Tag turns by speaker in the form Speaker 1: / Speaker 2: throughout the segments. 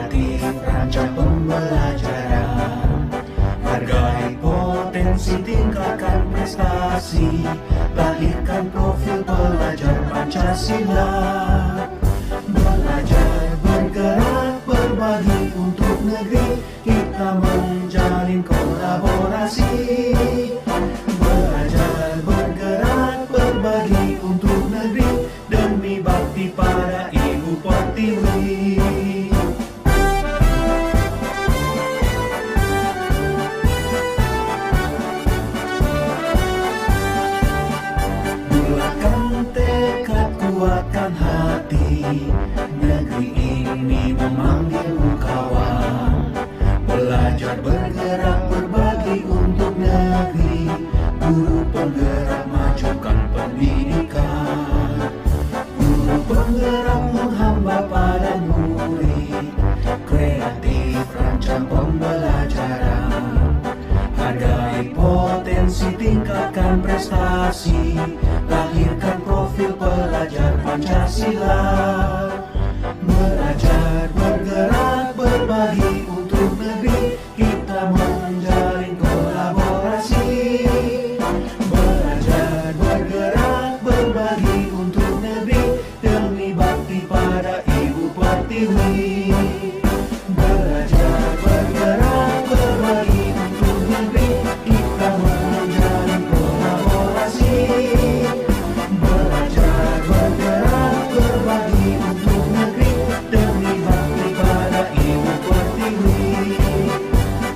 Speaker 1: kreatif, rancang pembelajaran. Hargai potensi, tingkatkan prestasi, lahirkan profil pelajar Pancasila. Belajar, bergerak, berbagi untuk negeri, kita menjalin kolaborasi. Belajar, bergerak, berbagi untuk negeri, demi bakti pada Ibu Pertiwi. Bulatkan tekad, kuatkan hati, negeri ini memanggilmu kawan. Belajar, bergerak, berbagi untuk negeri, guru penggerak, majukan pendidikan. Guru penggerak menghamba pada murid, kreatif, rancang pembelajaran. Hargai potensi, tingkatkan prestasi, lahirkan profil pelajar Pancasila. Belajar, bergerak, berbagi untuk negeri, kita menjalin kolaborasi. Belajar, bergerak, berbagi untuk negeri, demi bakti pada Ibu Pertiwi. Belajar, bergerak, berbagi untuk negeri, kita menjalin kolaborasi. Belajar, bergerak, berbagi untuk negeri, demi bakti pada Ibu Pertiwi.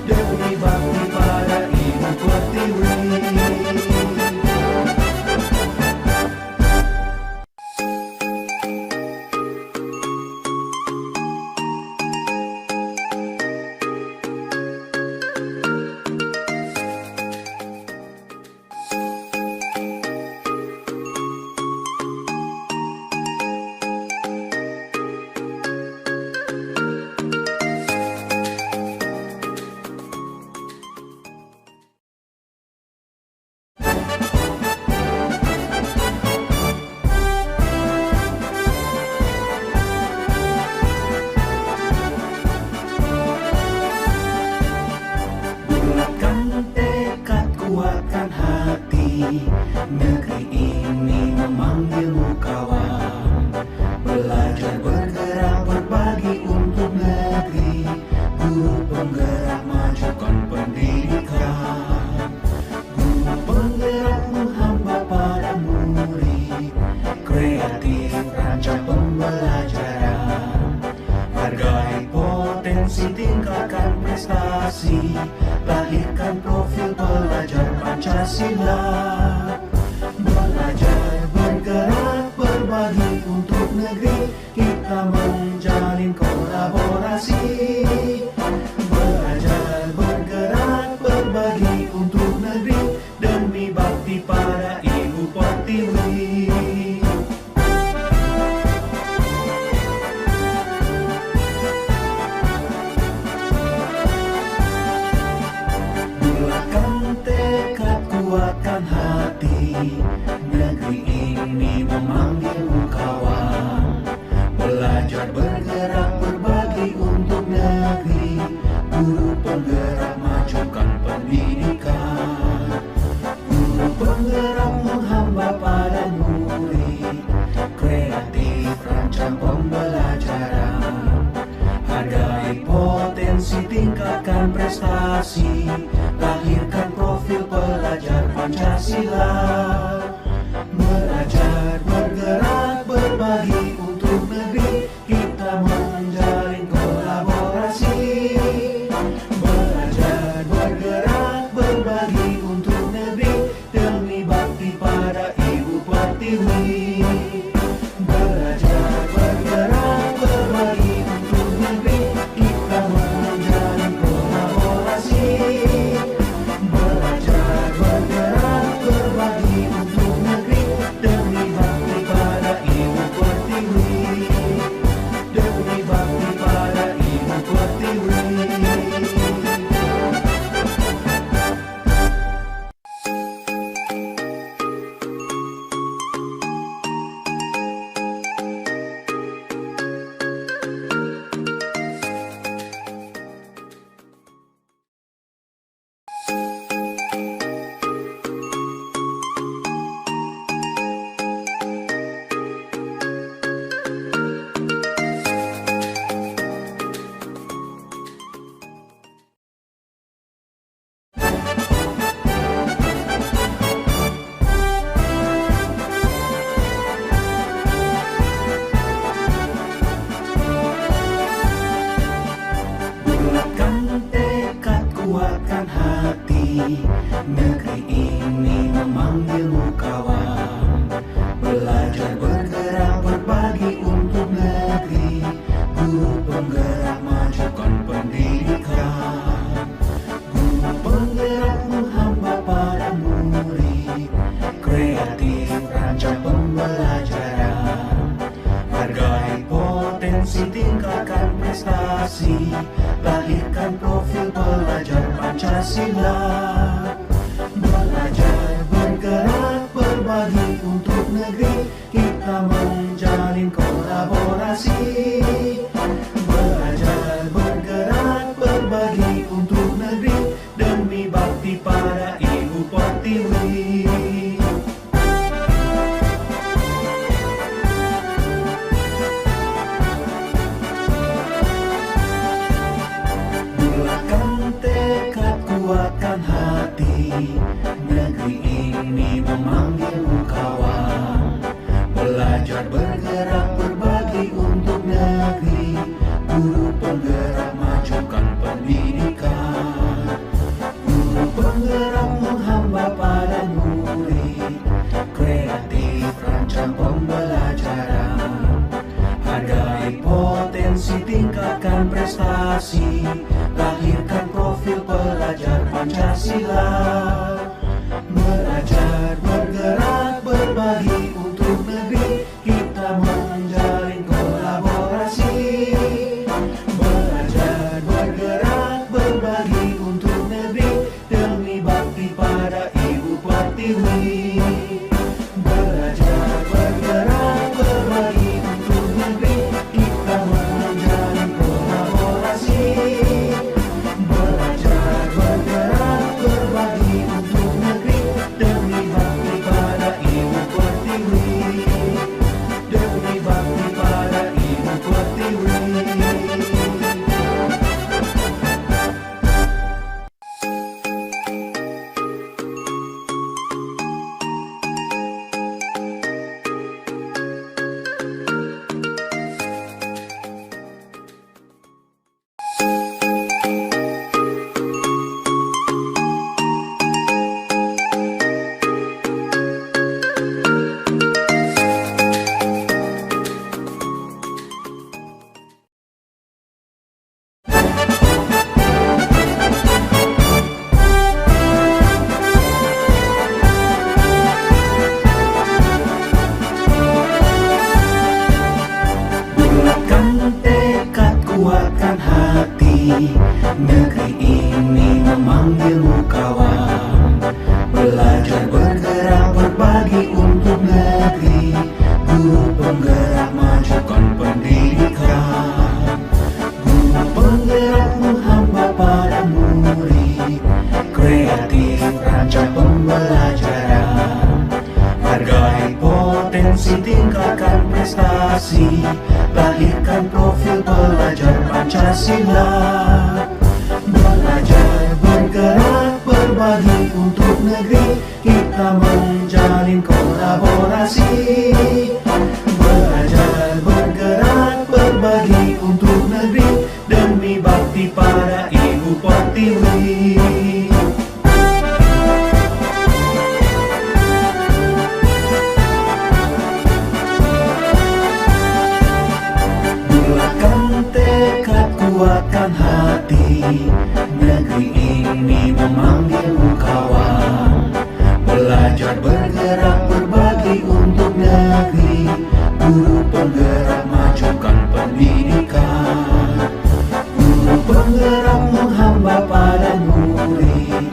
Speaker 1: Demi bakti pada Ibu Pertiwi. Bulatkan tekad, kuatkan hati, negeri ini memanggilmu kawan. Belajar, bergerak, berbagi untuk negeri, guru penggerak, majukan pendidikan. Guru penggerak menghamba pada murid, kreatif, rancang pembelajaran. Hargai potensi, tingkatkan prestasi, lahirkan profil pelajar Pancasila. Belajar, bergerak, berbagi untuk negeri, kita menjalin kolaborasi. Belajar, bergerak, berbagi untuk negeri, demi bakti pada Ibu Pertiwi. Bulatkan tekad, kuatkan hati, negeri ini memanggilmu kawan. Belajar, bergerak, berbagi untuk negeri, guru penggerak, majukan pendidikan. Guru penggerak menghamba pada murid, kreatif, rancang pembelajaran. Hargai potensi, tingkatkan prestasi, lahirkan profil pelajar Pancasila. Belajar, bergerak, berbagi untuk negeri, kita menjalin kolaborasi. Belajar, bergerak, berbagi untuk negeri, demi bakti pada Ibu Pertiwi. Belajar, bergerak, berbagi untuk negeri, kita menjalin kolaborasi. Belajar, bergerak, berbagi untuk kuatkan hati. Negeri ini memanggilmu kawan. Belajar bergerak berbagi untuk negeri. Guru penggerak majukan pendidikan. Guru penggerak menghamba para murid. Kreatif rancang pembelajaran. Hargai potensi, tingkatkan prestasi. Lahirkan profil pelajar Pancasila. Belajar bergerak berbagi untuk negeri. Kita menjalin kolaborasi. Belajar bergerak berbagi untuk negeri. Demi bakti pada Ibu Pertiwi. Kuatkan hati, negeri ini memanggilmu kawan. Belajar bergerak berbagi untuk negeri. Guru penggerak majukan pendidikan. Guru penggerak menghamba pada murid. Kreatif rancang pembelajaran. Hargai potensi, tingkatkan prestasi. Lahirkan profil pelajar Pancasila. Belajar bergerak berbagi untuk negeri. Kita menjalin kolaborasi. Belajar bergerak berbagi untuk negeri. Demi bakti pada Ibu Pertiwi. Belajar bergerak berbagi untuk negeri. Kita menjalin kolaborasi. Belajar bergerak berbagi untuk negeri. Demi bakti pada Ibu Pertiwi. Demi bakti pada Ibu Pertiwi. Kuatkan hati, negeri ini memanggilmu kawan. Belajar bergerak berbagi untuk negeri. Guru penggerak majukan pendidikan. Guru penggerak menghamba pada murid. Kreatif rancang pembelajaran. Hargai potensi, tingkatkan prestasi. Lahirkan profil pelajar Pancasila. Belajar bergerak berbagi untuk negeri. Kita menjalin kolaborasi. Belajar bergerak berbagi untuk negeri. Demi bakti pada Ibu Pertiwi. Kuatkan hati, negeri ini memanggilmu kawan. Belajar bergerak berbagi untuk negeri. Guru penggerak majukan pendidikan. Guru penggerak menghamba pada murid.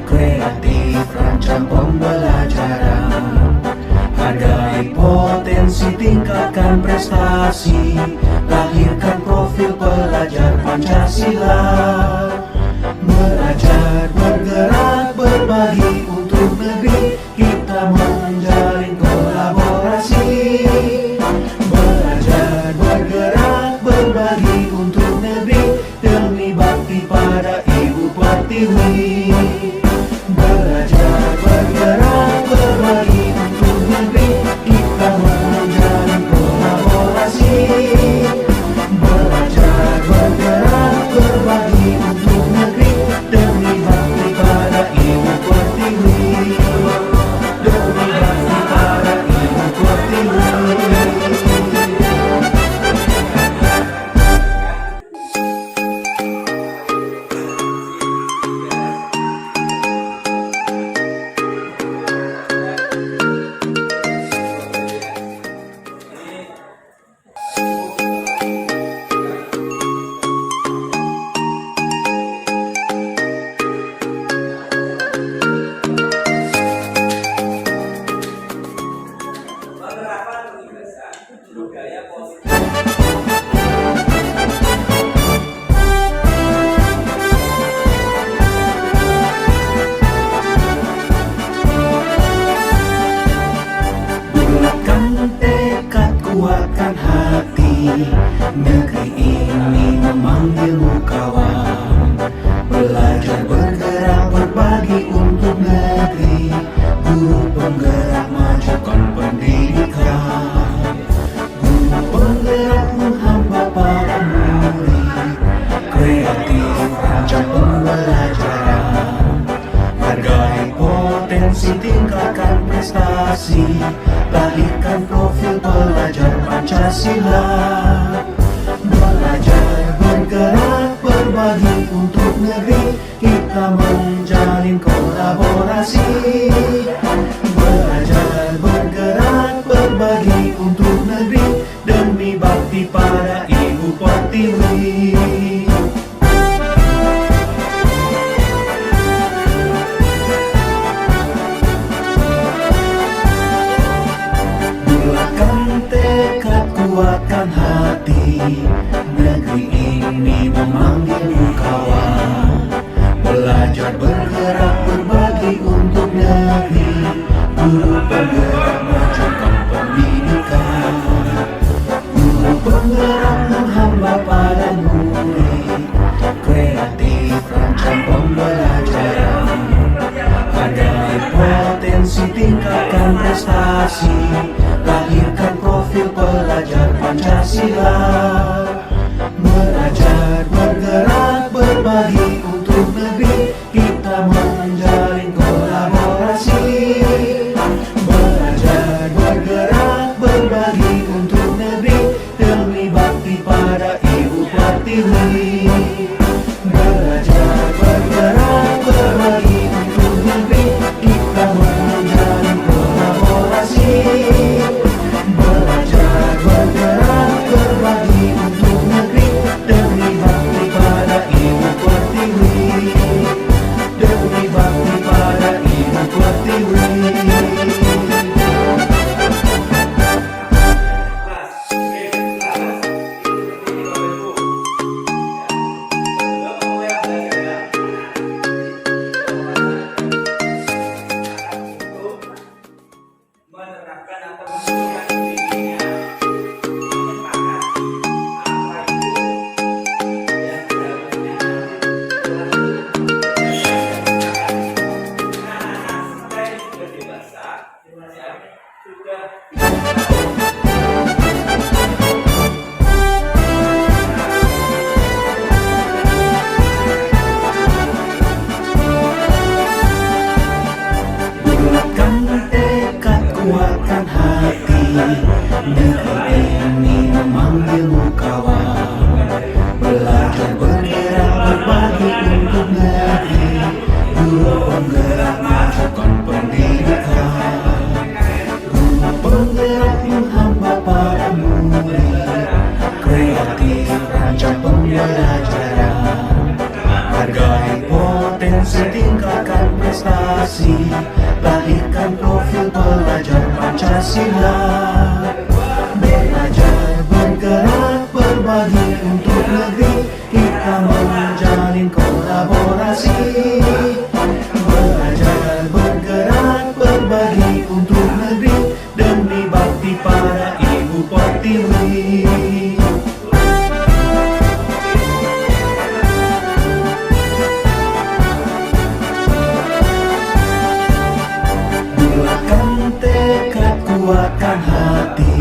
Speaker 1: Kreatif rancang pembelajaran. Hargai potensi, tingkatkan prestasi. Lahirkan profil pelajar Pancasila. Belajar bergerak berbagi untuk negeri. Kita menjalin kolaborasi. Belajar bergerak berbagi untuk negeri. Demi bakti pada Ibu Pertiwi. Belajar bergerak berbagi untuk negeri. Kita menjalin kolaborasi. Belajar bergerak berbagi untuk negeri. Demi prestasi, lahirkan profil pelajar Pancasila. Belajar, bergerak, berbagi untuk negeri, kita menjalin kolaborasi. Belajar, bergerak, berbagi untuk negeri, demi bakti pada Ibu Pertiwi. Bulatkan tekad, kuatkan hati, negeri ini memanggilmu kawan. Belajar, bergerak, berbagi untuk negeri, guru penggerak majukan pendidikan. Guru penggerak menghamba pada murid, kreatif rancang pembelajaran. Hargai potensi, tingkatkan prestasi, lahirkan profil pelajar Pancasila. Belajar, bergerak, berbagi untuk negeri, kita menjalin kolaborasi. Belajar, bergerak, berbagi untuk negeri, demi bakti pada Ibu Pertiwi. Belajar, bergerak, berbagi untuk negeri, kita menjalin kolaborasi. Belajar, bergerak, berbagi untuk negeri, demi bakti pada Ibu Pertiwi. Demi bakti pada Ibu Pertiwi.
Speaker 2: Menerapkan atau menunjukkan dirinya menyepakati apa itu yang seharusnya sampai sudah dewasa sudah
Speaker 1: Bulatkan tekad, kuatkan hati, negeri ini memanggilmu kawan. Belajar, bergerak, berbagi untuk negeri, guru penggerak majukan pendidikan. Guru penggerak menghamba para murid, kreatif rancang pembelajaran. Hargai potensi, tingkatkan prestasi, lahirkan profil pelajar Pancasila. Belajar, bergerak, berbagi untuk negeri, kita menjalin kolaborasi. Belajar, bergerak, berbagi untuk negeri, demi bakti pada Ibu Pertiwi. Bulatkan tekad, kuatkan hati,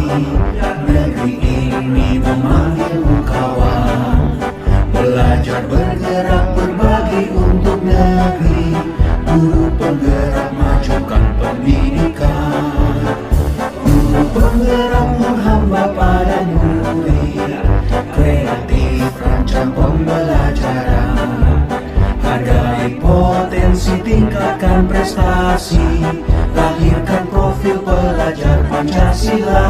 Speaker 1: negeri ini memanggilmu kawan. Belajar, bergerak, berbagi untuk negeri, guru penggerak majukan pendidikan. Guru penggerak menghamba pada murid, kreatif rancang pembelajaran. Hargai potensi, tingkatkan prestasi, lahirkan profil pelajar Pancasila.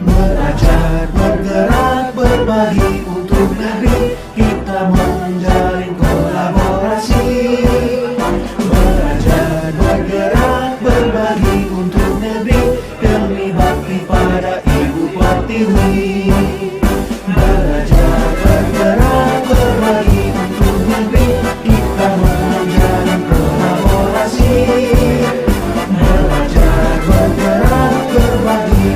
Speaker 1: Belajar, bergerak, berbagi untuk negeri, kita menjalin kolaborasi. Belajar, bergerak, berbagi untuk negeri, demi bakti pada Ibu Pertiwi. Belajar, bergerak, berbagi untuk negeri, kita menjalin kolaborasi. Belajar, bergerak, berbagi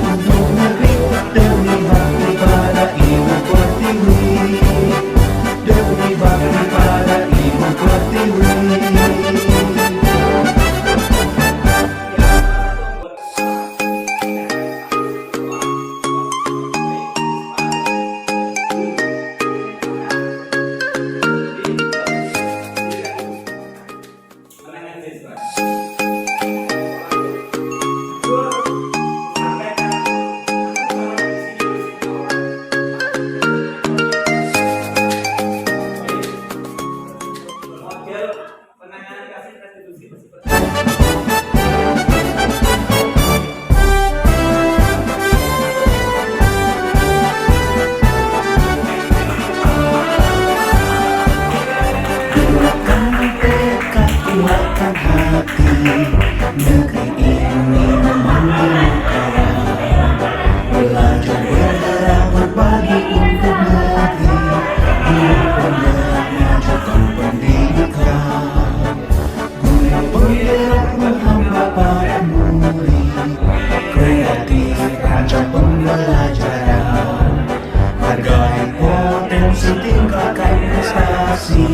Speaker 1: prestasi,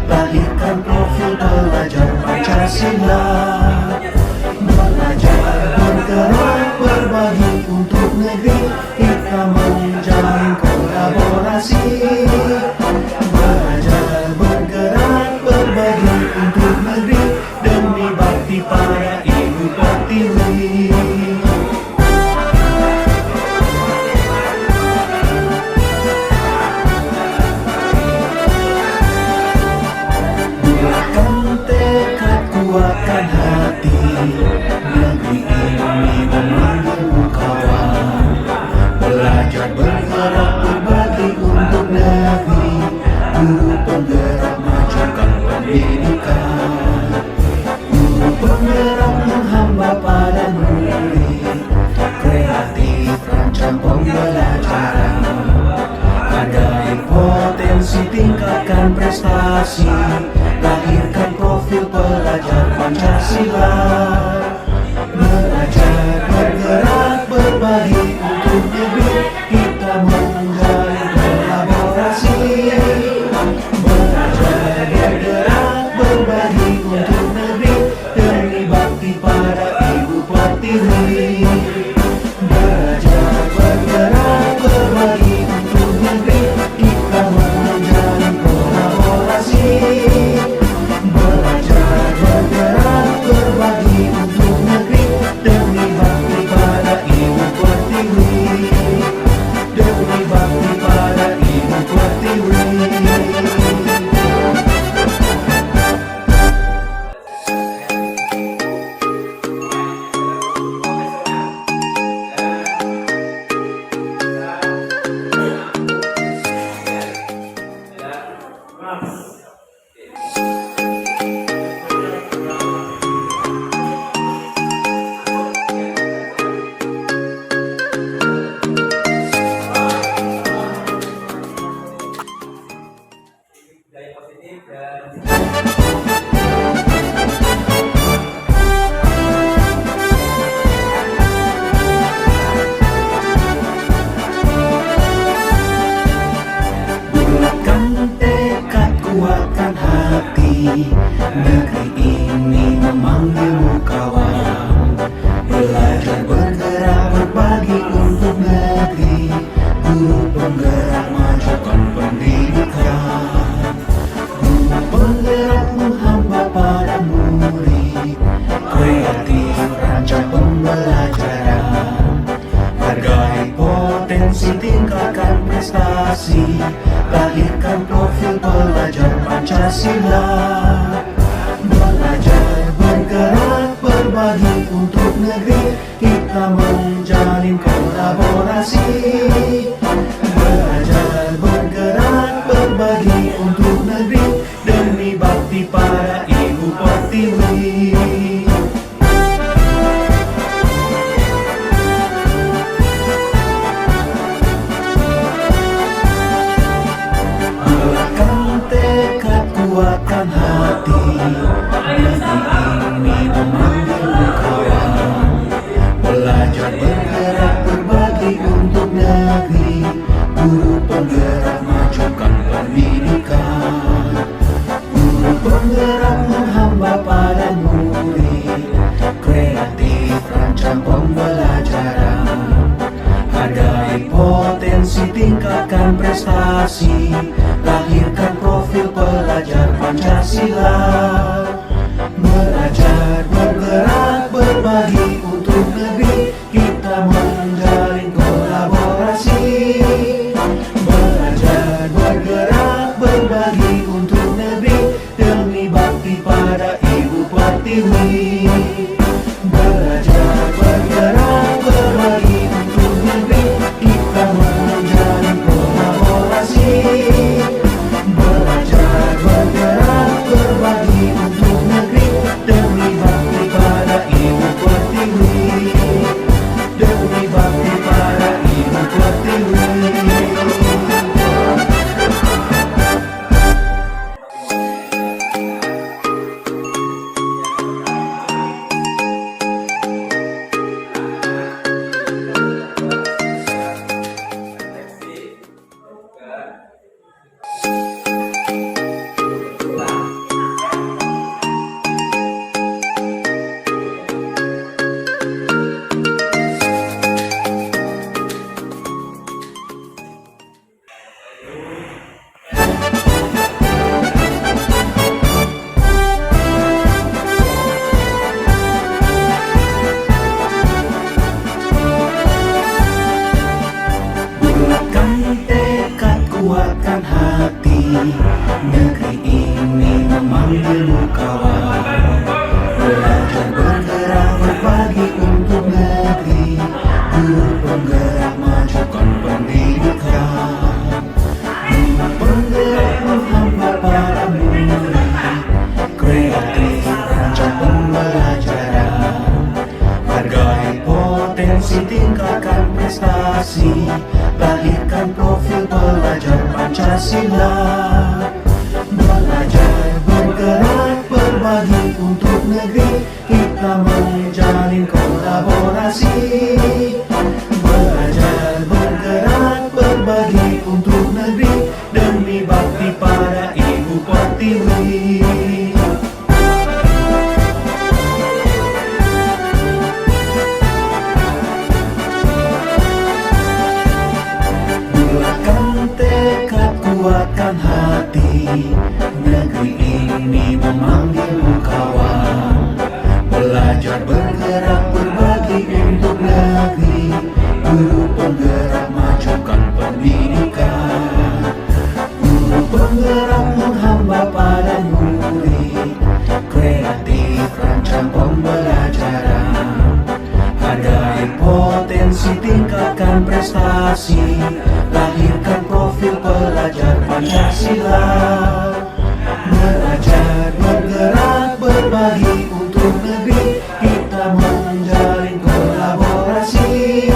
Speaker 1: lahirkan profil pelajar Pancasila. Belajar, bergerak, berbagi untuk negeri, kita menjalin kolaborasi. Belajar, bergerak, berbagi untuk negeri, demi bakti para ibu pertiwi. Kuatkan hati, negeri ini memanggilmu kawan. Belajar, bergerak, berbagi untuk negeri, guru penggerak majukan pendidikan. Guru penggerak menghamba pada murid, kreatif rancang pembelajaran. Hargai potensi, tingkatkan prestasi, lahirkan profil pelajar Pancasila. Belajar, bergerak, berbagi untuk negeri, kita menjalin kolaborasi. Belajar, bergerak, berbagi untuk negeri, demi bakti para ibu pertiwi. Belajar, bergerak, berbagi untuk negeri, kita menjalin kolaborasi. Belajar, bergerak, berbagi untuk negeri, demi bakti pada ibu pertiwi. Demi bakti pada ibu pertiwi.
Speaker 2: Gaya positif dan
Speaker 1: Bulatkan tekad, kuatkan hati, negeri ini memanggilmu kawan. Belajar, bergerak, berbagi untuk negeri, guru penggerak majukan pendidikan. Guru penggerak menghamba pada murid, kreatif rancang pembelajaran. Hargai potensi, tingkatkan prestasi, lahirkan profil pelajar Pancasila. Belajar, bergerak, berbagi untuk negeri, kita menjalin kolaborasi. Belajar, bergerak, berbagi untuk negeri, demi bakti para ibu pertiwi. Bulatkan tekad, kuatkan hati, negeri ini memanggilmu kawan. Belajar, bergerak, berbagi untuk negeri, guru penggerak majukan pendidikan. Guru penggerak menghamba pada murid, kreatif rancang pembelajaran. Hargai potensi, tingkatkan prestasi, lahirkan profil pelajar Pancasila. Belajar, bergerak, berbagi untuk negeri, kita menjalin kolaborasi. Belajar, bergerak, berbagi untuk negeri, demi bakti pada ibu pertiwi. Belajar, bergerak, berbagi untuk negeri, kita menjalin kolaborasi. Belajar, bergerak, berbagi untuk negeri, demi bakti pada ibu pertiwi. Demi bakti pada ibu pertiwi. Negeri ini memanggilmu kawan, belajar bergerak berbagi untuk negeri, guru penggerak majukan pendidikan, guru penggerak menghamba para murid, kreatif rancang pembelajaran, hargai potensi tingkatkan prestasi, lahirkan profil pelajar Pancasila. Belajar bergerak berbagi untuk negeri, kita menjalin kolaborasi. Belajar bergerak berbagi untuk negeri, demi bakti pada Ibu Pertiwi. Bulatkan tekad, kuatkan hati, negeri ini memanggilmu kawan. Belajar bergerak berbagi untuk negeri, guru penggerak majukan pendidikan, guru penggerak menghamba pada murid, kreatif rancang pembelajaran, hargai potensi tingkatkan prestasi, lahirkan profil pelajar Pancasila. Belajar bergerak berbagi untuk negeri, kita menjalin kolaborasi.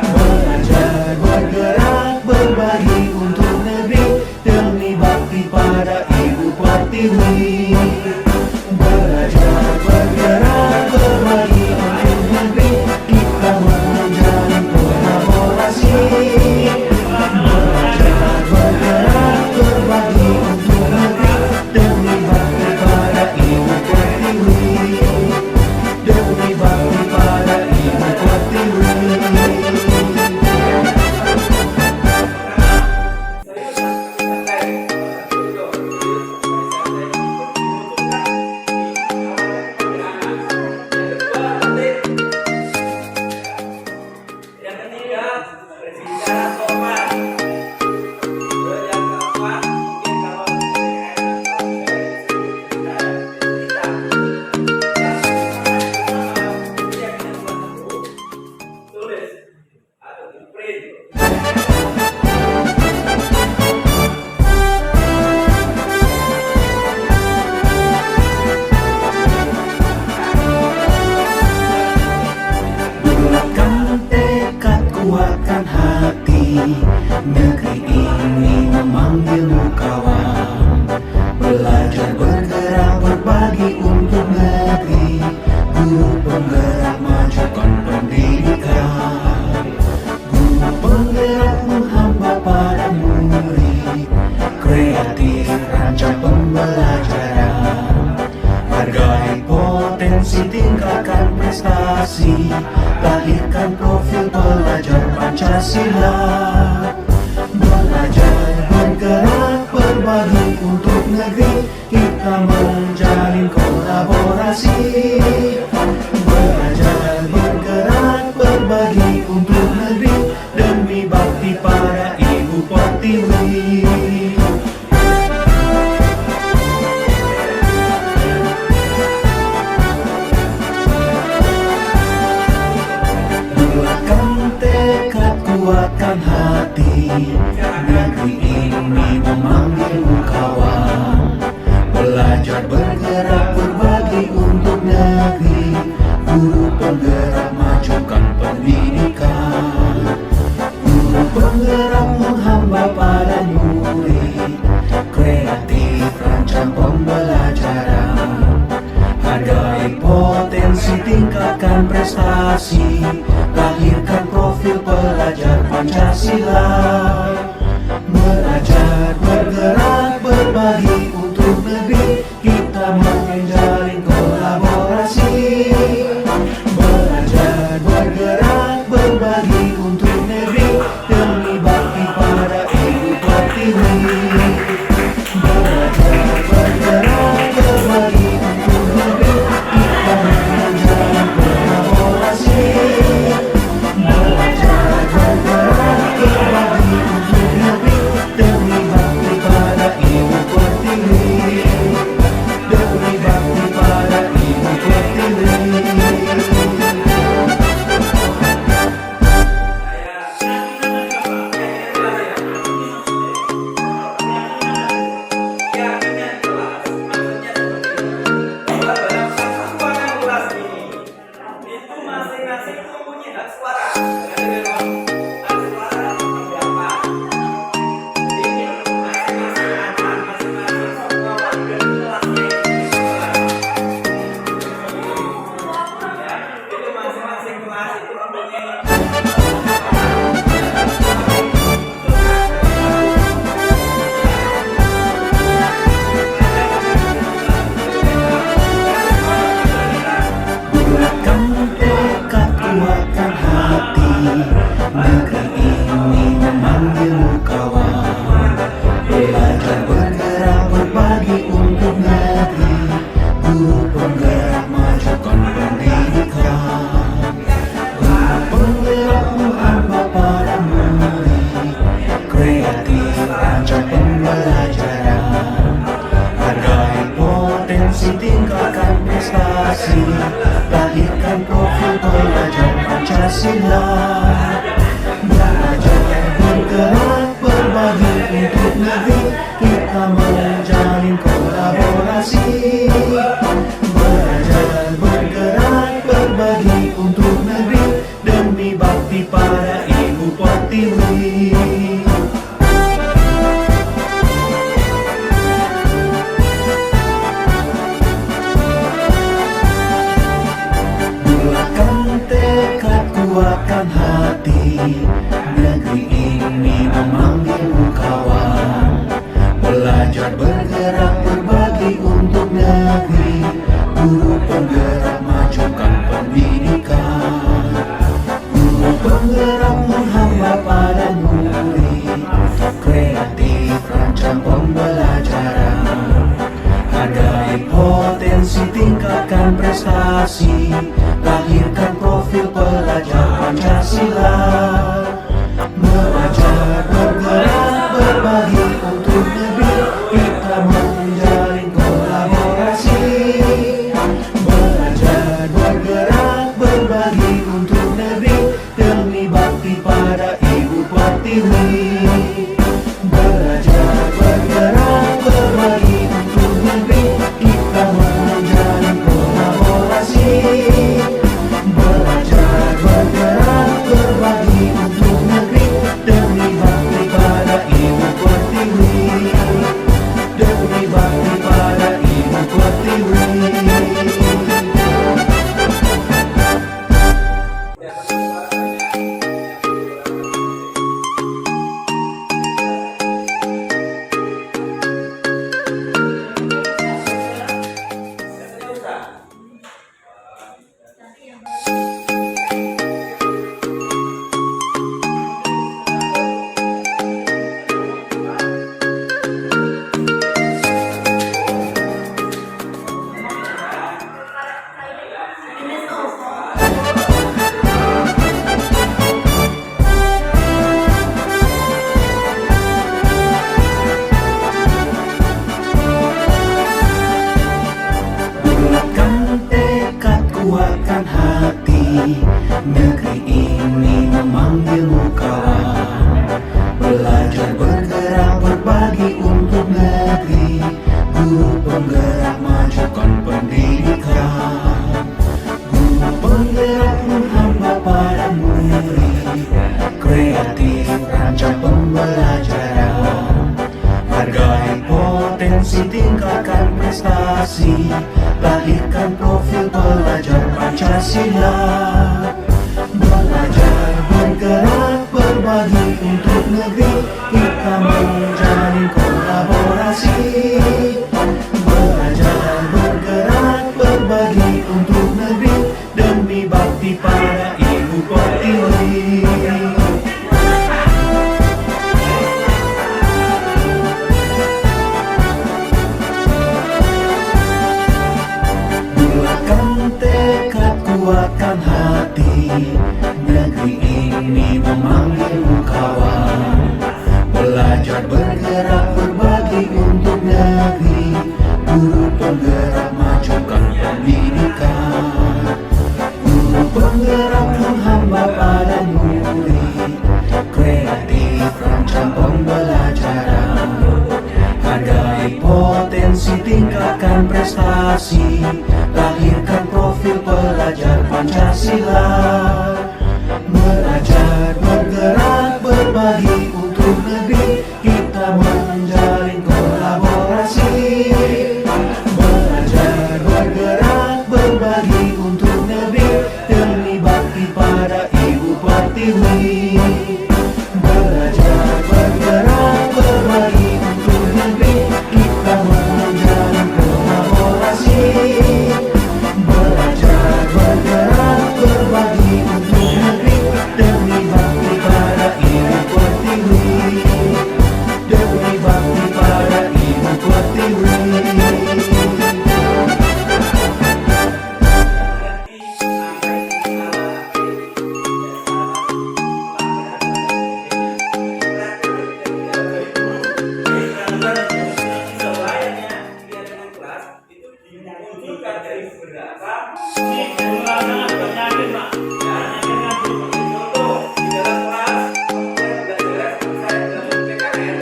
Speaker 1: Belajar bergerak berbagi untuk negeri, demi bakti pada Ibu Pertiwi. Belajar bergerak berbagi untuk negeri, kita menjalin kolaborasi. Belajar bergerak berbagi untuk negeri, demi bakti pada Ibu Pertiwi, demi bakti pada Ibu Pertiwi.
Speaker 2: Yang ketiga, berbicara sopan. Yang keempat, mungkin kalau tulis atau di print.
Speaker 1: Bulatkan tekad, kuatkan hati, negeri ini memanggilmu kawan. Belajar bergerak berbagi untuk negeri, guru penggerak majukan pendidikan, guru penggerak menghamba pada murid, kreatif rancang pembelajaran, hargai potensi tingkatkan prestasi, lahirkan profil pelajar Pancasila. Belajar bergerak berbagi untuk negeri, kita menjalin kolaborasi. Belajar bergerak berbagi untuk negeri, demi bakti pada Ibu Pertiwi. Bulatkan tekad, kuatkan hati, negeri ini memanggilmu kawan. Belajar bergerak berbagi untuk negeri, guru penggerak majukan pendidikan, guru penggerak menghamba pada murid, kreatif rancang pembelajaran, hargai potensi tingkatkan prestasi, lahirkan profil pelajar Pancasila. Belajar bergerak berbagi untuk negeri, kita menjalin kolaborasi. Belajar bergerak berbagi untuk negeri, demi bakti pada Ibu Pertiwi. Belajar bergerak berbagi untuk negeri, kita menjalin kolaborasi. Belajar bergerak berbagi berpotensi tingkatkan prestasi, lahirkan profil pelajar Pancasila. Belajar bergerak berbagi untuk negeri, kita menjalin kolaborasi. Belajar bergerak berbagi untuk negeri, demi bakti pada Ibu Pertiwi. Kuatkan hati, negeri ini memanggilmu kawan. Belajar bergerak berbagi untuk negeri, guru penggerak majukan pendidikan. Guru penggerak menghamba pada murid, kreatif rancang pembelajaran. Hargai potensi, tingkatkan prestasi, lahirkan profil pelajar Pancasila. Belajar bergerak berbagi untuk negeri, kita menjalin kolaborasi. Belajar bergerak berbagi untuk negeri, demi bakti pada Ibu Pertiwi. Belajar bergerak berbagi untuk negeri, kita menjalin kolaborasi. Belajar bergerak berbagi untuk negeri, demi bakti pada Ibu Pertiwi. Demi bakti pada Ibu Pertiwi. Kuatkan hati, negeri ini memanggilmu kawan. Belajar bergerak berbagi untuk negeri, guru penggerak majukan pendidikan. Guru penggerak menghamba pada murid, kreatif rancang pembelajaran. Hargai potensi, tingkatkan prestasi, lahirkan profil pelajar Pancasila. Belajar bergerak berbagi untuk negeri, kita menjalin kolaborasi. Belajar bergerak berbagi untuk negeri, demi bakti pada Ibu Pertiwi. Kuatkan hati, negeri ini memanggilmu kawan. Belajar bergerak berbagi untuk negeri, guru penggerak majukan pendidikan. Guru penggerak menghamba pada murid, kreatif rancang pembelajaran. Hargai potensi, tingkatkan prestasi, lahirkan profil pelajar Pancasila. Belajar bergerak berbagi untuk negeri, kita menjalin kolaborasi. Belajar bergerak berbagi untuk negeri, demi bakti pada Ibu Pertiwi. Belajar bergerak berbagi untuk negeri, kita menjalin kolaborasi. Belajar bergerak berbagi untuk
Speaker 2: garis berdarah. Ini ulangan penyanyi Pak. Ya, dengan contoh di dalam kelas belajar selesai dalam PKN.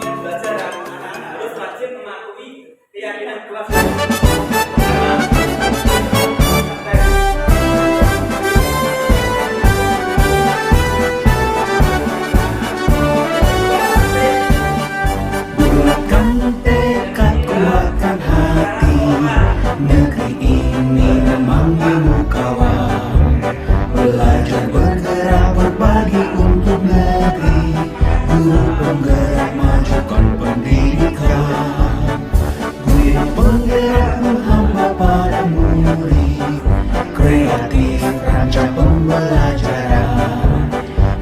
Speaker 2: Belajar anak-anak harus wajib mematuhi keyakinan kelas.
Speaker 1: Negeri ini memanggilmu kawan. Belajar bergerak berbagi untuk negeri. Guru penggerak majukan pendidikan. Guru penggerak menghamba pada murid. Kreatif rancang pembelajaran.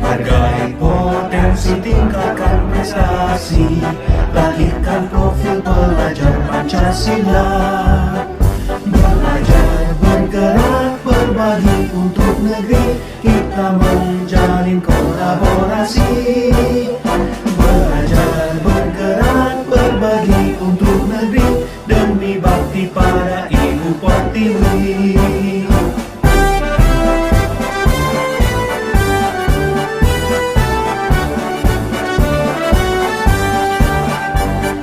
Speaker 1: Hargai potensi, tingkatkan prestasi. Lahirkan profil pelajar Pancasila. Belajar bergerak berbagi untuk negeri, kita menjalin kolaborasi. Belajar bergerak berbagi untuk negeri, demi bakti pada Ibu Pertiwi.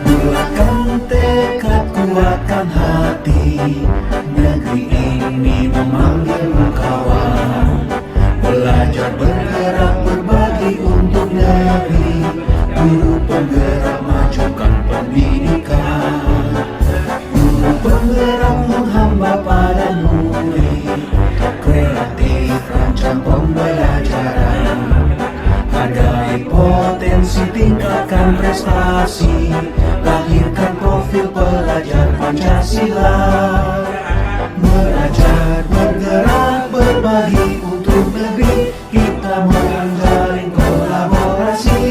Speaker 1: Bulatkan tekad, kuatkan hati. Negeri ini memanggilmu kawan. Belajar bergerak berbagi untuk negeri. Guru penggerak majukan pendidikan. Guru penggerak menghamba pada murid. Kreatif rancang pembelajaran. Hargai potensi, tingkatkan prestasi. Lahirkan profil pelajar Pancasila. Belajar bergerak berbagi untuk negeri, kita menjalin kolaborasi.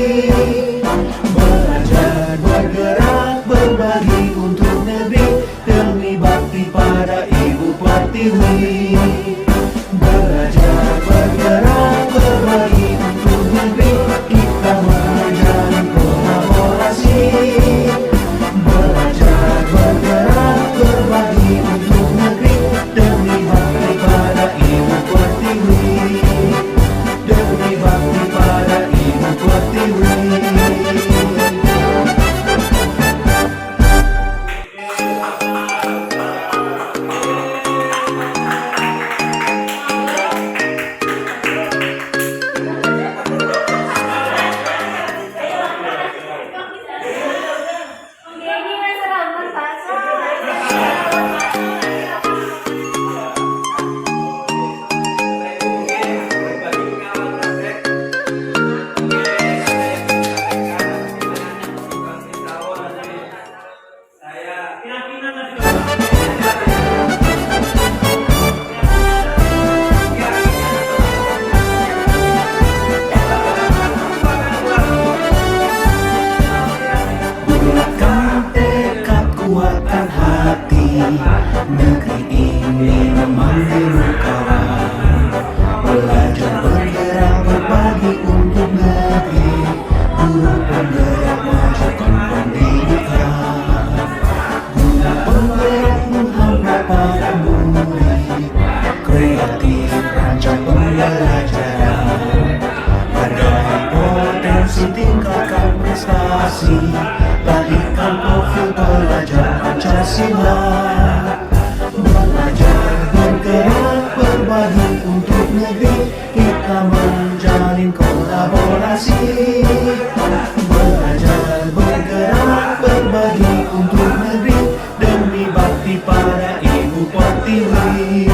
Speaker 1: Belajar bergerak berbagi untuk negeri, demi bakti pada Ibu Pertiwi. Belajar bergerak berbagi untuk negeri, kita menjalin kolaborasi. Belajar bergerak berbagi untuk negeri, demi bakti pada Ibu Pertiwi. Demi bakti pada Ibu Pertiwi. Kuatkan hati, negeri ini memanggilmu kawan. Belajar bergerak berbagi untuk negeri. Guru penggerak majukan pendidikan. Guru penggerak menghamba pada murid. Kreatif rancang pembelajaran. Hargai potensi, tingkatkan prestasi. Lahirkan profil pelajar Pancasila. Belajar bergerak berbagi untuk negeri, kita menjalin kolaborasi. Belajar bergerak berbagi untuk negeri, demi bakti pada Ibu Pertiwi.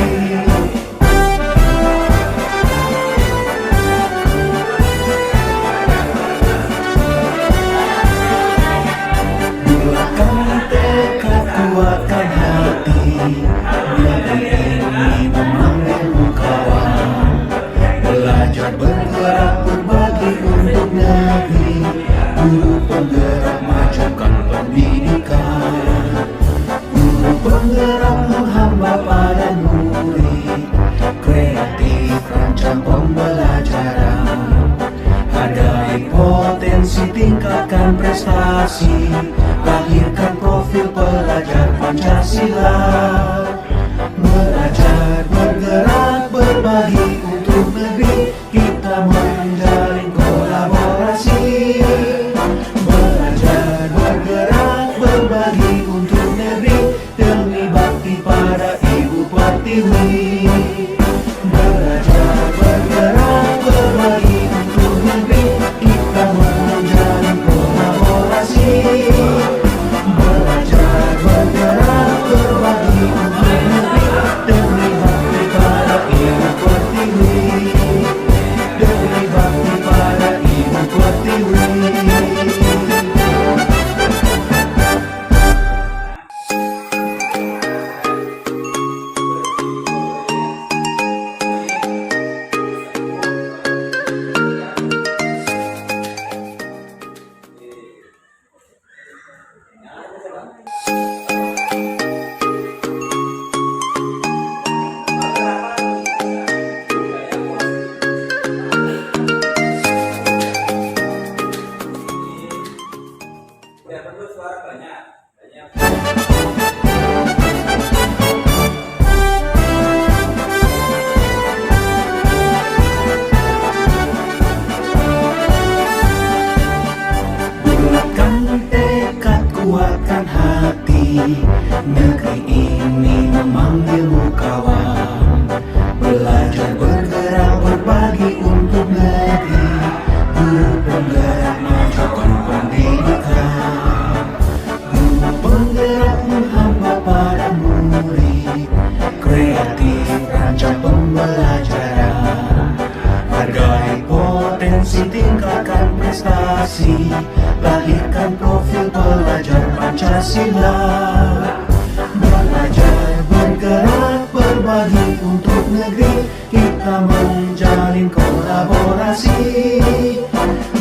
Speaker 1: Kuatkan hati, negeri ini memanggilmu kawan. Belajar bergerak berbagi untuk negeri. Guru penggerak majukan pendidikan. Guru penggerak menghamba pada murid. Kreatif rancang pembelajaran. Hargai potensi, tingkatkan prestasi. Lahirkan profil profil pelajar Pancasila. Belajar, bergerak, berbagi untuk negeri, kita menjalin kolaborasi. Belajar, bergerak, berbagi untuk negeri, demi bakti pada Ibu Pertiwi. Belajar, bergerak, berbagi untuk negeri, kita menjalin kolaborasi. Belajar, bergerak, berbagi untuk negeri, demi bakti pada Ibu Pertiwi. Demi bakti pada Ibu Pertiwi.
Speaker 2: Ya perlu suara banyak.
Speaker 1: Bulatkan tekad, kuatkan hati, negeri ini memanggilmu kawan. Belajar, bergerak, berbagi untuk negeri, guru penggerak, majukan pendidikan. Guru penggerak menghamba pada murid, kreatif rancang pembelajaran. Hargai potensi, tingkatkan prestasi, lahirkan profil pelajar Pancasila. Belajar, bergerak, berbagi untuk negeri, kita menjalin kolaborasi.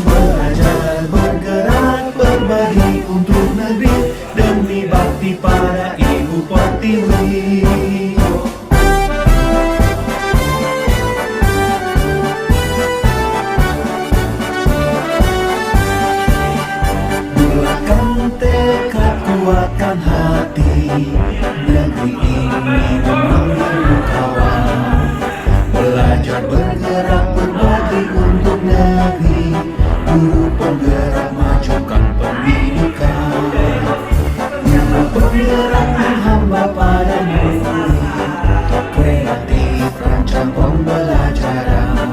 Speaker 1: Belajar, bergerak, berbagi untuk negeri, demi bakti pada Ibu Pertiwi. Bulatkan tekad, kuatkan hati, negeri ini memanggilmu kawan. Belajar, bergerak, berbagi untuk negeri, guru penggerak, majukan pendidikan. Guru penggerak menghamba pada murid, kreatif rancang pembelajaran.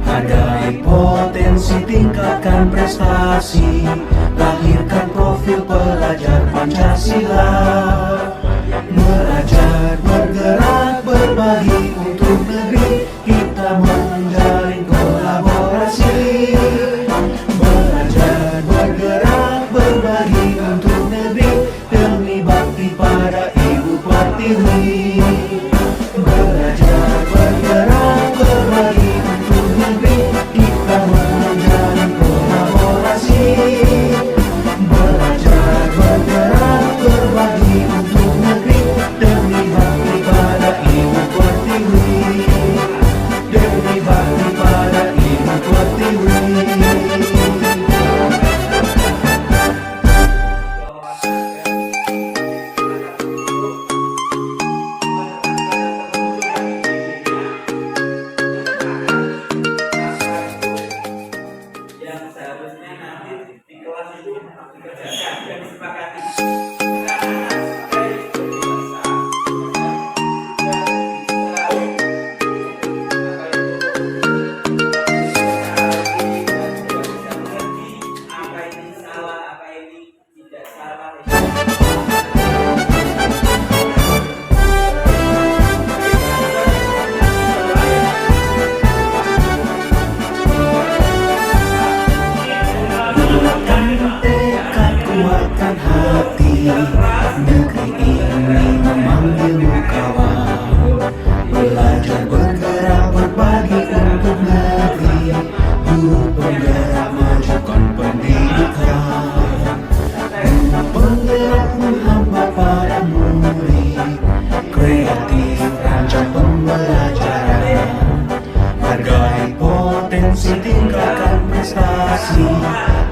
Speaker 1: Hargai potensi, tingkatkan prestasi, lahirkan profil pelajar Pancasila. Belajar, bergerak, berbagi untuk negeri, kita menjalin kolaborasi. Belajar, bergerak, berbagi untuk negeri, demi bakti pada Ibu Pertiwi. Belajar, bergerak, berbagi untuk negeri, kita menjalin kolaborasi. Belajar, bergerak, berbagi untuk negeri, demi bakti pada Ibu Pertiwi. Demi bakti pada Ibu Pertiwi.
Speaker 2: Yang seharusnya nanti di kelas itu dikerjakan dan disepakati. Apa ini salah, apa ini tidak salah.
Speaker 1: Bulatkan tekad, kuatkan hati, negeri ini memanggilmu kawan. Belajar, bergerak, berbagi untuk negeri, guru penggerak, majukan pendidikan. Guru penggerak menghamba pada murid, kreatif rancang pembelajaran. Hargai potensi, tingkatkan prestasi,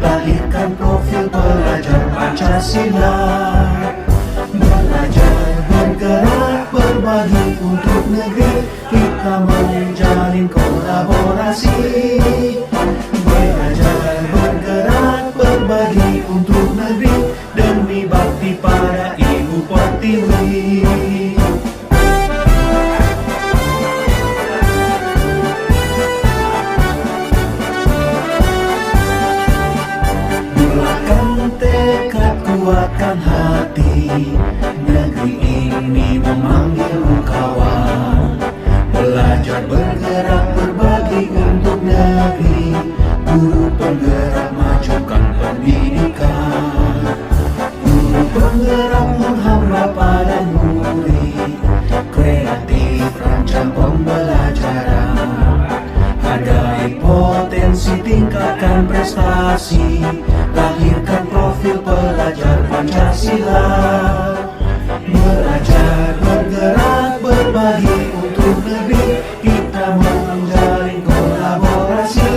Speaker 1: lahirkan profil pelajar Pancasila. kolaborasi, belajar bergerak berbagi untuk negeri demi bakti pada Ibu Pertiwi. Bulatkan tekad, kuatkan hati, negeri ini memanggilmu kawan. Belajar bergerak berbagi untuk negeri, guru penggerak majukan pendidikan. Guru penggerak menghamba pada murid, kreatif rancang pembelajaran. Hargai potensi, tingkatkan prestasi, lahirkan profil pelajar Pancasila. Belajar bergerak berbagi untuk negeri, kita menjalin kolaborasi.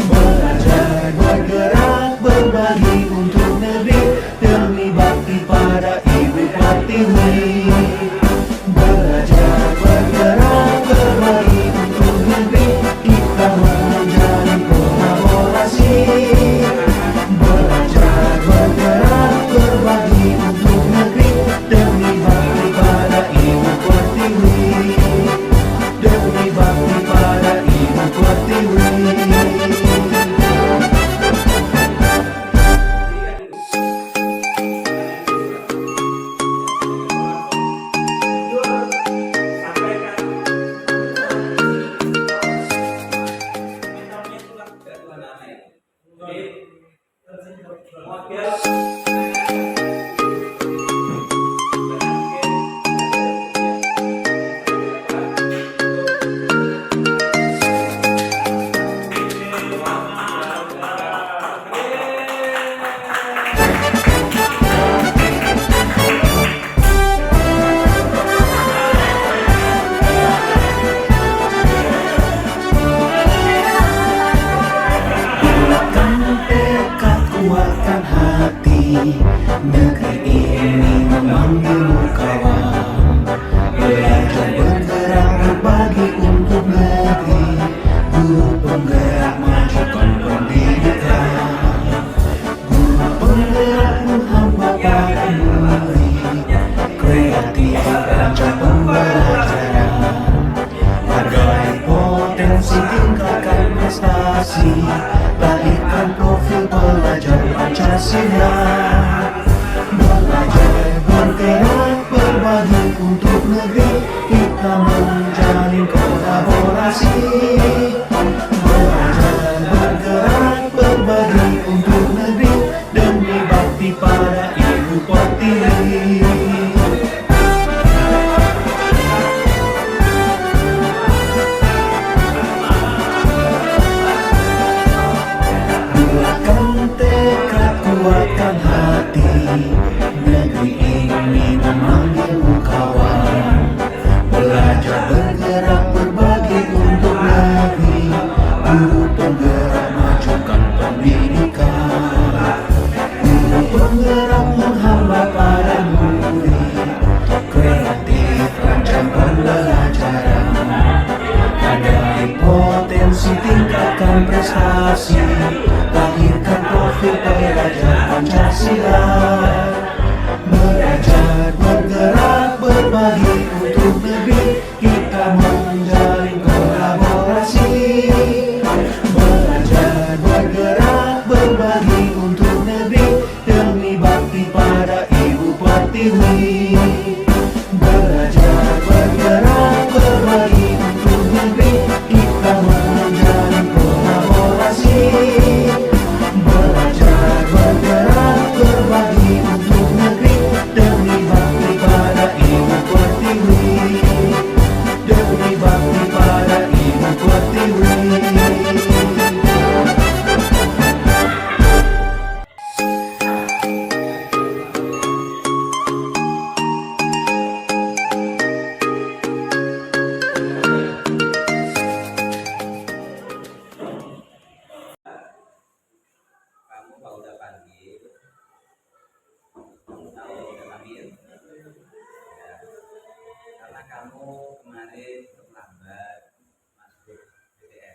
Speaker 1: Belajar bergerak berbagi untuk negeri demi bakti pada Ibu Pertiwi. Belajar bergerak berbagi untuk negeri, kita menjalin kolaborasi. Belajar bergerak berbagi untuk negeri demi bakti pada Ibu Pertiwi. Demi bakti pada Ibu Pertiwi. Bulatkan tekad, kuatkan hati, negeri ini memanggilmu kawan. Belajar bergerak berbagi untuk negeri, guru penggerak majukan pendidikan. Guru penggerak menghamba pada murid, kreatif rancang pembelajaran. Hargai potensi, tingkatkan prestasi, lahirkan profil pelajar Pancasila. Belajar bergerak berbagi untuk negeri, kita menjalin kolaborasi. Belajar bergerak berbagi untuk negeri demi bakti pada Ibu Pertiwi. Bulatkan tekad, kuatkan hati, negeri ini memanggilmu kawan. Belajar bergerak berbagi untuk negeri, guru penggerak majukan pendidikan. Guru penggerak menghamba pada murid, kreatif rancang pembelajaran. Hargai potensi, tingkatkan prestasi, lahirkan profil pelajar Pancasila. Belajar bergerak berbagi untuk negeri, kita menjalin kolaborasi. Belajar bergerak berbagi untuk negeri demi bakti pada Ibu Pertiwi. Belajar bergerak berbagi untuk negeri, kita menjalin kolaborasi. Belajar bergerak berbagi untuk negeri demi bakti pada Ibu Pertiwi. Demi bakti pada Ibu Pertiwi.
Speaker 2: Kamu kalau udah panggil, kamu tahu udah panggil, ya. Karena kamu kemarin terlambat masuk PTN.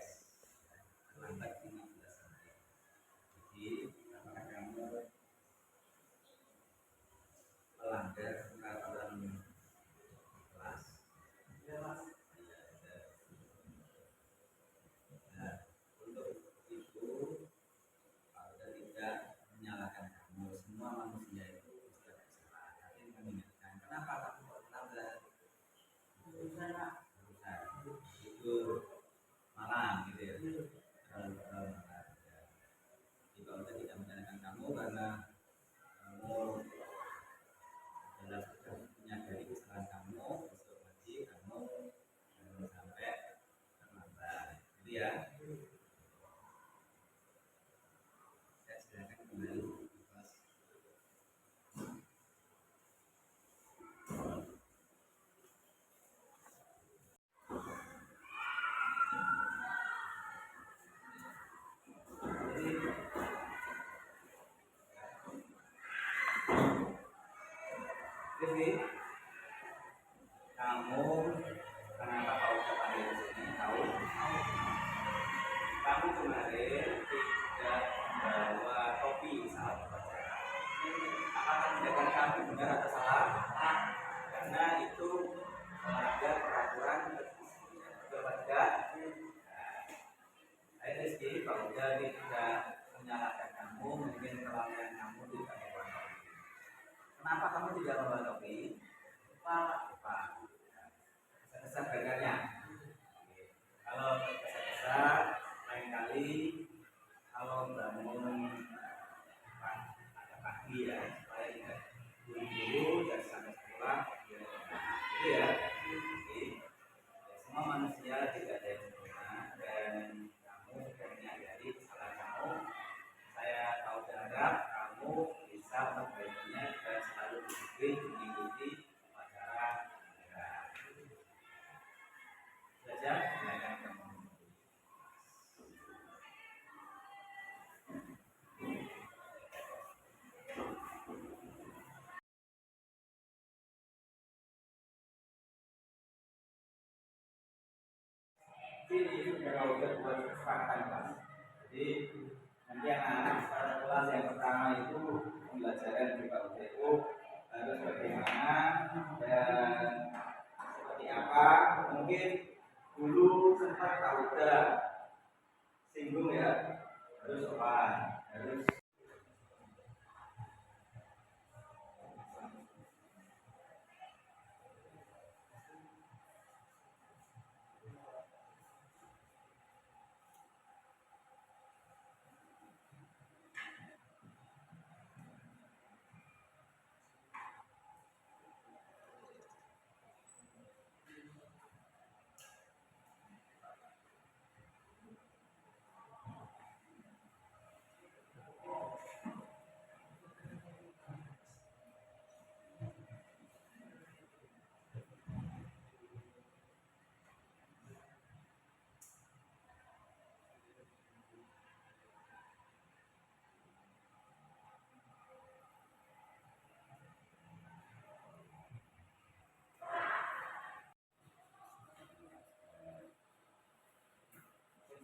Speaker 2: Jadi kamu kenapa kau tertarik di sini? Tahu? Kamu kemarin tidak membawa topi saat upacara. Apakah tindakan kamu benar atau salah? Karena itu melanggar peraturan keluarga. Saya Rizky, kalau jadi tidak menyalahkan kamu, mungkin kelalaian kamu tidak membawa topi. Kenapa kamu tidak membawa topi? Lupa. Kesah-kesah gaganya. Kalau kesah-kesah, lain kali kalau bangun agak pagi ya, supaya tidak buru-buru dan sampai sekolah. Itu ya. Jadi, semua manusia tidak ada yang sempurna dan kamu sudah menyadari kesalahan kamu. Saya tahu dan harap kamu bisa memperbaikinya dan selalu disiplin mengikuti upacara negara. Saja, silakan kamu. Ini kalau udah buat kesempatan kelas. Jadi nanti anak-anak pada kelas yang pertama itu pembelajaran di PUTU harus bagaimana dan seperti apa. Mungkin dulu sempat tahu udah singgung ya, harus sopan, harus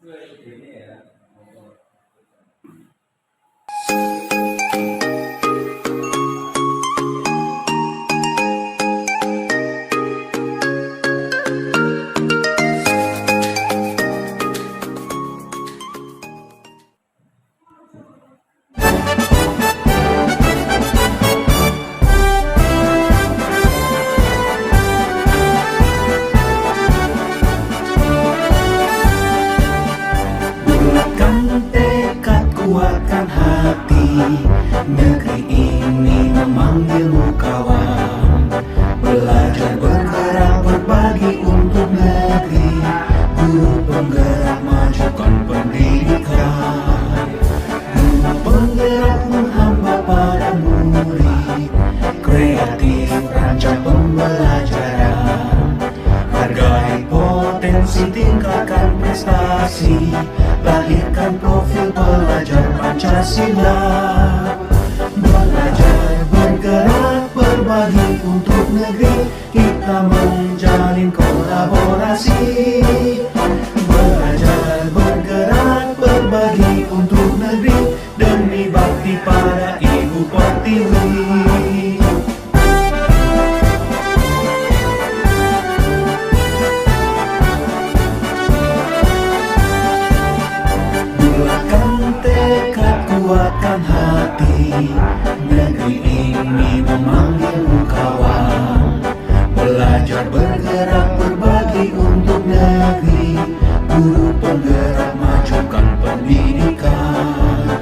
Speaker 2: itu ini ya.
Speaker 1: Bulatkan tekad, kuatkan hati. Negeri ini memanggilmu kawan. Belajar, bergerak, berbagi untuk negeri. Guru penggerak, majukan pendidikan. Guru penggerak menghamba pada murid. Kreatif, rancang pembelajaran. Hargai potensi, tingkatkan prestasi. Lahirkan profil pelajar Pancasila. Belajar, bergerak, berbagi untuk negeri. Kita menjalin kolaborasi. Belajar, bergerak, berbagi untuk negeri. Demi bakti pada Ibu Pertiwi. Kuatkan hati, negeri ini memanggilmu kawan. Belajar, bergerak, berbagi untuk negeri. Guru penggerak, majukan pendidikan.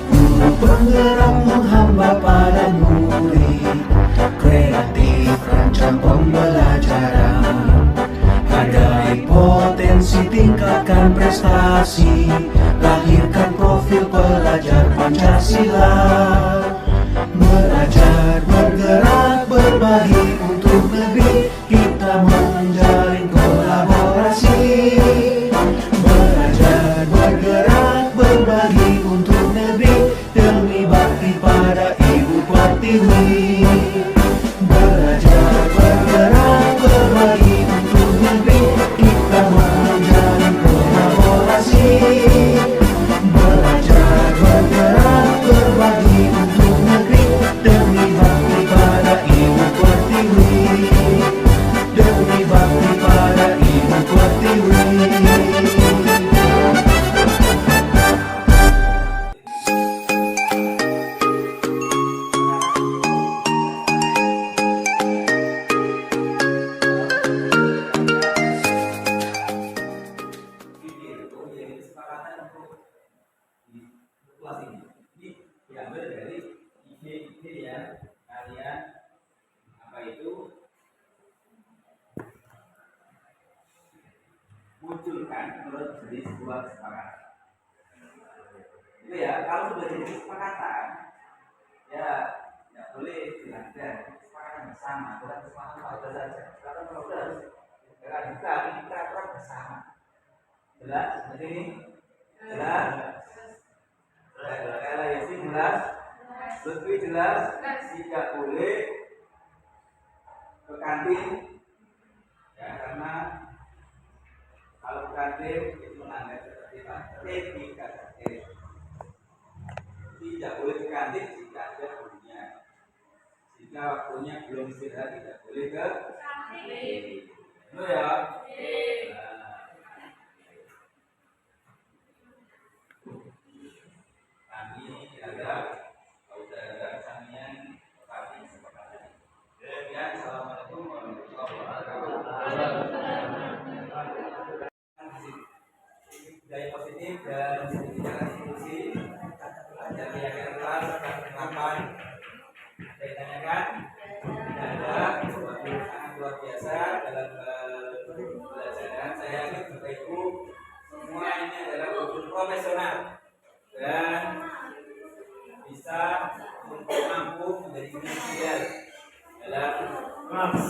Speaker 1: Guru penggerak menghamba pada murid. Kreatif, rancang pembelajaran. Hargai potensi, tingkatkan prestasi. Lahirkan profil pelajar Pancasila. Belajar, bergerak, berbagi untuk negeri. Kita menjalin kolaborasi. Belajar, bergerak, berbagi untuk negeri. Demi bakti pada Ibu Pertiwi.
Speaker 2: Ini ya, kalian apa itu munculkan menurut jadi sebuah kesepakatan. Itu ya, kalau sudah jadi kesepakatan, ya tidak boleh dilanggar. Kesepakatan bersama, bukan kesepakatan apa saja. Kalau sudah harus kita aturan bersama. Jelas seperti ini? Jelas? Kalau ya sih jelas? Lebih jelas? Tidak boleh ke kantin, ya karena kalau ke kantin itu melanggar ketertiban. Etika kantin. Tidak boleh ke kantin jika ada gurunya. Jika waktunya belum istirahat tidak boleh ke kantin. Itu ya. Kami ada kesanian kami sepakat. Demikian, assalamualaikum warahmatullahi wabarakatuh. Budaya positif dan kebijakan institusi dan keyakinan kelas penerapan ditanyakan tidak ada sesuatu sangat luar biasa dalam pelajaran. Saya yakin Bapak Ibu semua ini adalah guru profesional dan bisa mampu menjadi ideal dalam kelas.